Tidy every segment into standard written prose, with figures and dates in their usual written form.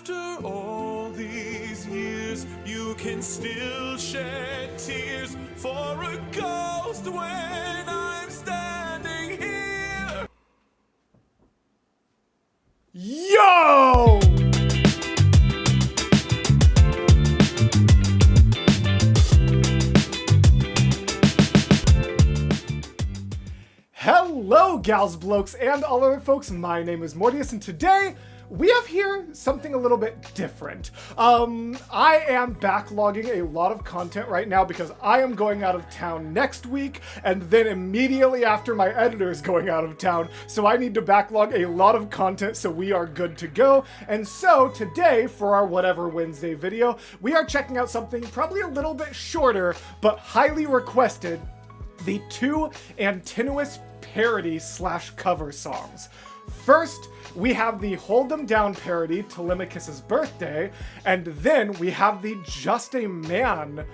After all these years, you can still shed tears for a ghost when I'm standing here. Yo! Hello, gals, blokes, and all other folks. My name is Mortius, and today we have here something a little bit different. I am backlogging a lot of content right now because I am going out of town next week, and then immediately after my editor is going out of town, so I need to backlog a lot of content so we are good to go. And so today, for our Whatever Wednesday video, we are checking out something probably a little bit shorter, but highly requested: the two Antinous parody / cover songs. First, we have the Hold 'Em Down parody, Telemachus Birthday, and then we have the Just a Man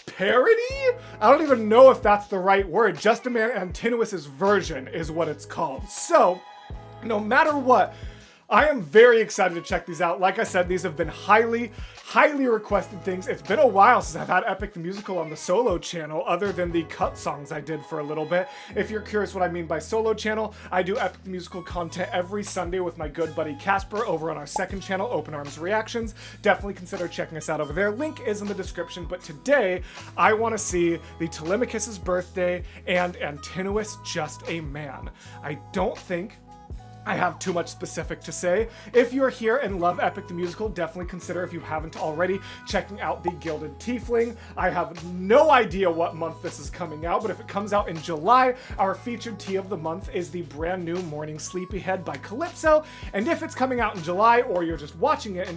parody? I don't even know if that's the right word. Just a Man Antinous' version is what it's called. So, no matter what, I am very excited to check these out. Like I said, these have been highly requested things. It's been a while since I've had Epic the Musical on the solo channel, other than the cut songs I did for a little bit. If you're curious what I mean by solo channel, I do Epic the Musical content every Sunday with my good buddy Casper over on our second channel, Open Arms Reactions. Definitely consider checking us out over there. Link is in the description, but today I want to see the Telemachus Birthday and Antinous Just a Man. I don't think I have too much specific to say. If you're here and love Epic the Musical, definitely consider, if you haven't already, checking out the Gilded Tiefling. I have no idea what month this is coming out, but if it comes out in July, our featured tea of the month is the brand new Morning Sleepyhead by Calypso. And if it's coming out in July, or you're just watching it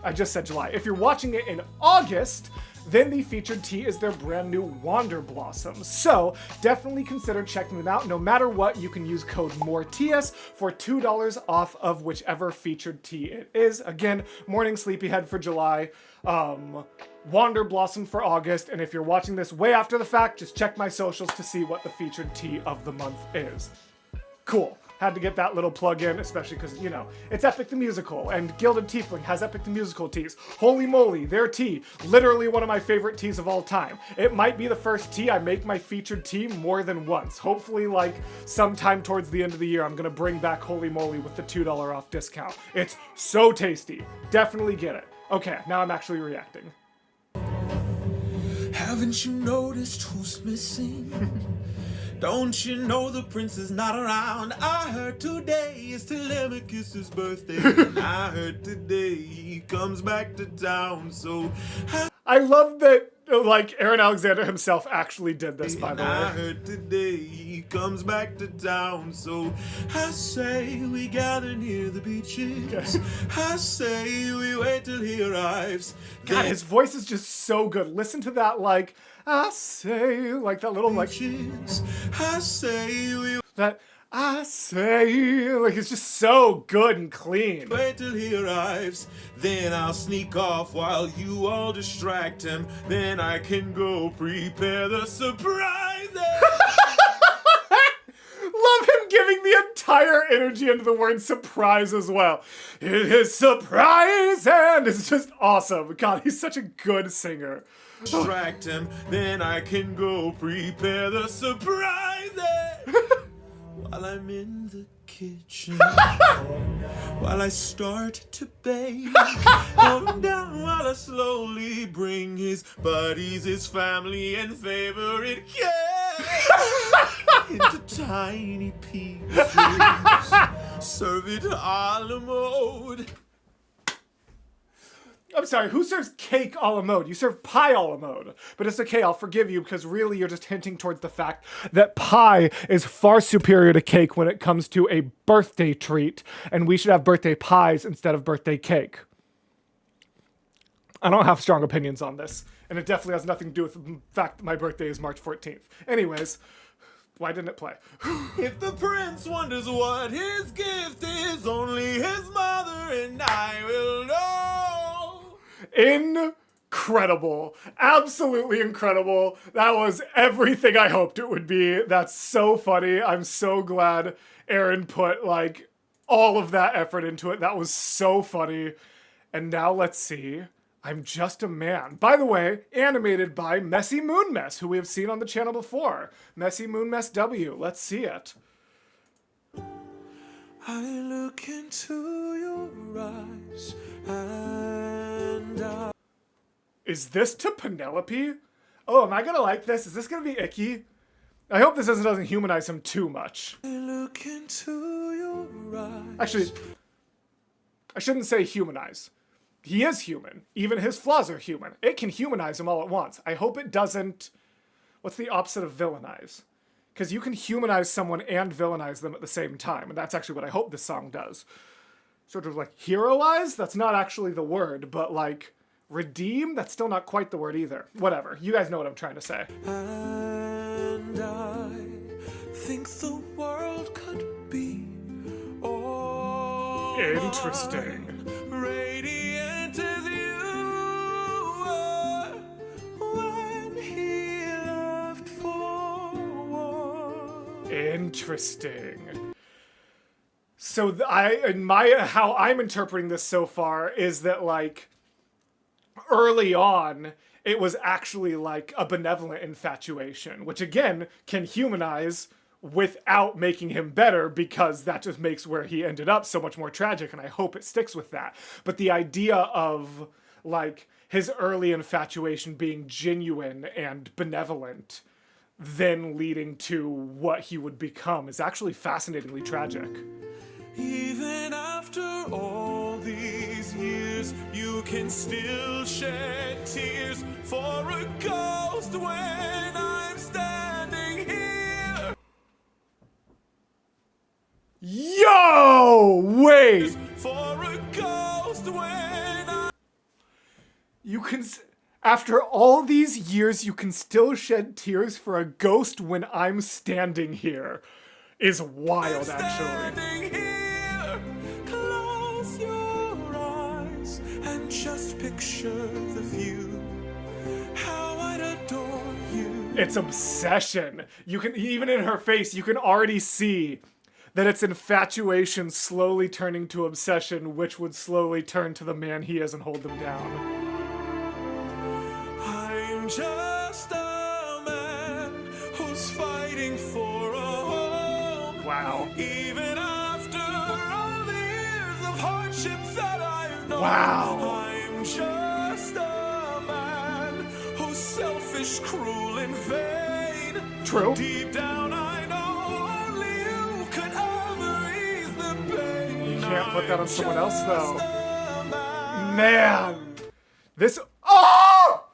I just said July. If you're watching it in August, then the featured tea is their brand new Wander Blossom. So definitely consider checking them out. No matter what, you can use code MORTIUS for $2 off of whichever featured tea it is. Again, Morning Sleepyhead for July, Wander Blossom for August, and if you're watching this way after the fact, just check my socials to see what the featured tea of the month is. Cool. Had to get that little plug in, especially because, you know, it's Epic the Musical, and Gilded Tiefling has Epic the Musical teas. Holy moly, their tea, literally one of my favorite teas of all time. It might be the first tea I make my featured tea more than once. Hopefully, like, sometime towards the end of the year, I'm gonna bring back Holy Moly with the $2 off discount. It's so tasty. Definitely get it. Okay, now I'm actually reacting. Haven't you noticed who's missing? Don't you know the prince is not around? I heard today is Telemachus' birthday. I heard today he comes back to town, so I love that, like, Aaron Alexander himself actually did this, by the way. I heard today he comes back to town, so I say we gather near the beaches. I say we wait till he arrives. God, his voice is just so good. Listen to that, like, I say, like that little, like, I say we that, I say, like, it's just so good and clean. wait till he arrives, then I'll sneak off while you all distract him. Then I can go prepare the surprises. Love him giving the entire energy into the word surprise as well. It is surprise, and it's just awesome. God, he's such a good singer. Distract him, then I can go prepare the surprises. While I'm in the kitchen, while I start to bake, calm down while I slowly bring his buddies, his family, and favorite cake into tiny pieces. Serve it a la mode. I'm sorry, who serves cake a la mode? You serve pie a la mode. But it's okay, I'll forgive you, because really you're just hinting towards the fact that pie is far superior to cake when it comes to a birthday treat, and we should have birthday pies instead of birthday cake. I don't have strong opinions on this, and it definitely has nothing to do with the fact that my birthday is March 14th. Anyways, why didn't it play? If the prince wonders what his gift is, only his mother and I will know. Incredible. Absolutely incredible. That was everything I hoped it would be. That's so funny. I'm so glad Aaron put, like, all of that effort into it. That was so funny. And now let's see. I'm Just a Man. By the way, animated by Messy Moon Mess, who we have seen on the channel before. Messy Moon Mess W. Let's see it. I look into your eyes and Is this to Penelope? Oh, am I gonna like this? Is this gonna be icky? I hope this doesn't humanize him too much. I look into your eyes. Actually, I shouldn't say humanize. He is human. Even his flaws are human. It can humanize him all at once. I hope it doesn't... What's the opposite of villainize? Because you can humanize someone and villainize them at the same time, and that's actually what I hope this song does. Sort of like heroize? That's not actually the word, but like redeem? That's still not quite the word either. Whatever. You guys know what I'm trying to say. And I think the world could be all Interesting. radiant as you were when he left for war. Interesting. So how I'm interpreting this so far is that like early on it was actually like a benevolent infatuation, which again can humanize without making him better, because that just makes where he ended up so much more tragic, and I hope it sticks with that. But the idea of like his early infatuation being genuine and benevolent, then leading to what he would become, is actually fascinatingly tragic. Even after all these years, you can still shed tears for a ghost when I'm standing here. Yo! Wait! For a ghost when You can... After all these years, you can still shed tears for a ghost when I'm standing here. Is wild, actually. standing here. Close your eyes and just picture the view. How I'd adore you. It's obsession. You can, even in her face, you can already see that it's infatuation slowly turning to obsession, which would slowly turn to the man he is and hold them down. I'm just a man who's fighting for a home. Wow. Even after all the years of hardships that I've known. Wow. I'm just a man who's selfish, cruel, and vain. True. Deep down I know only you could ever ease the pain. You can't put that on someone else, though. Just a man. Man. This... Oh!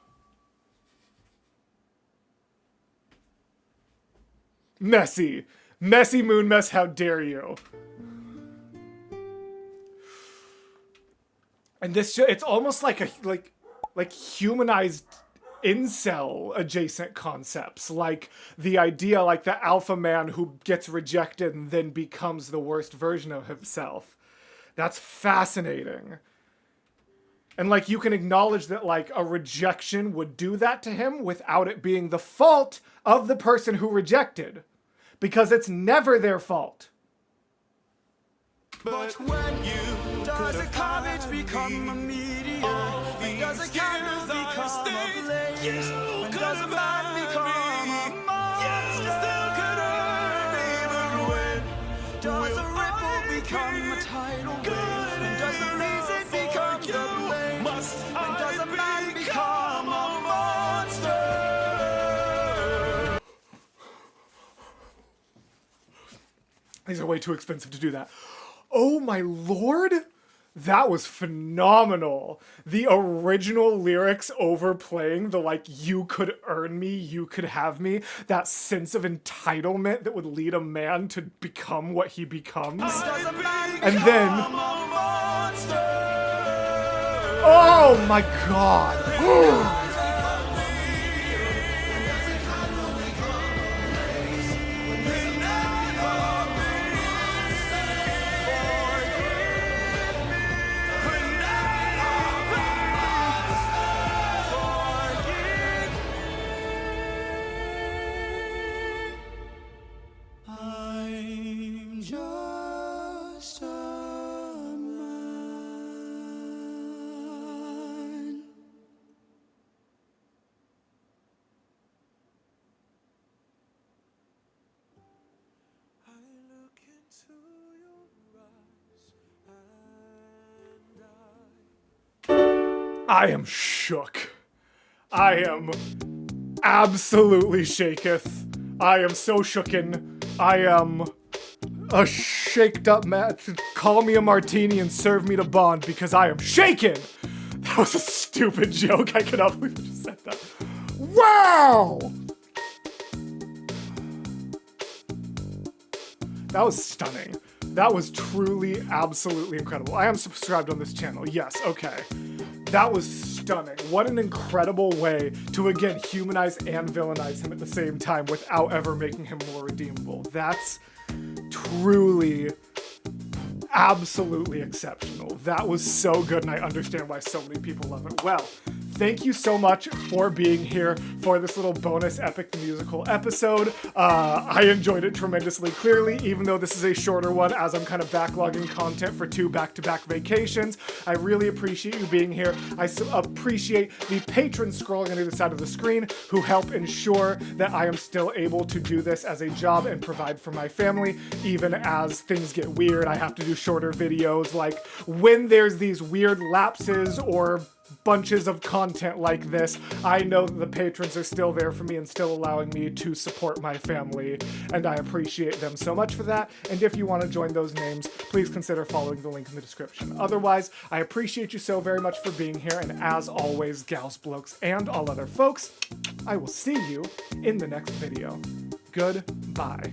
Messy. Messy Moon Mess, how dare you? And this, it's almost like a, like humanized incel adjacent concepts. Like the idea, like the alpha man who gets rejected and then becomes the worst version of himself. That's fascinating. And like you can acknowledge that like a rejection would do that to him without it being the fault of the person who rejected. Because it's never their fault. But when you does a comet become a meteor? And does a candle become a blaze? And does a man become a monster? You still could hurt me, but when does a ripple become a tidal wave? And does the reason become the blame? And does a man become a monster? These are way too expensive to do that. Oh my lord! That was phenomenal. The original lyrics overplaying the like, you could earn me, you could have me. That sense of entitlement that would lead a man to become what he becomes. And then... Oh my god! I'm just a I am shook. I am absolutely shaketh. I am so shooken. I am a shaked up man. Call me a martini and serve me to Bond because I am shaken. That was a stupid joke. I cannot believe I just said that. Wow! That was stunning. That was truly, absolutely incredible. I am subscribed on this channel. Yes, okay. That was stunning. What an incredible way to, again, humanize and villainize him at the same time without ever making him more redeemable. That's truly, absolutely exceptional. That was so good, and I understand why so many people love it. Well, thank you so much for being here for this little bonus epic musical episode. I enjoyed it tremendously, clearly, even though this is a shorter one, as I'm kind of backlogging content for 2 back-to-back vacations. I really appreciate you being here. I appreciate the patrons scrolling on either side of the screen who help ensure that I am still able to do this as a job and provide for my family, even as things get weird. I have to do shorter videos, like when there's these weird lapses or bunches of content like this, I know that the patrons are still there for me and still allowing me to support my family, and I appreciate them so much for that. And if you want to join those names, please consider following the link in the description. Otherwise, I appreciate you so very much for being here, and as always, gals, blokes, and all other folks, I will see you in the next video. Goodbye.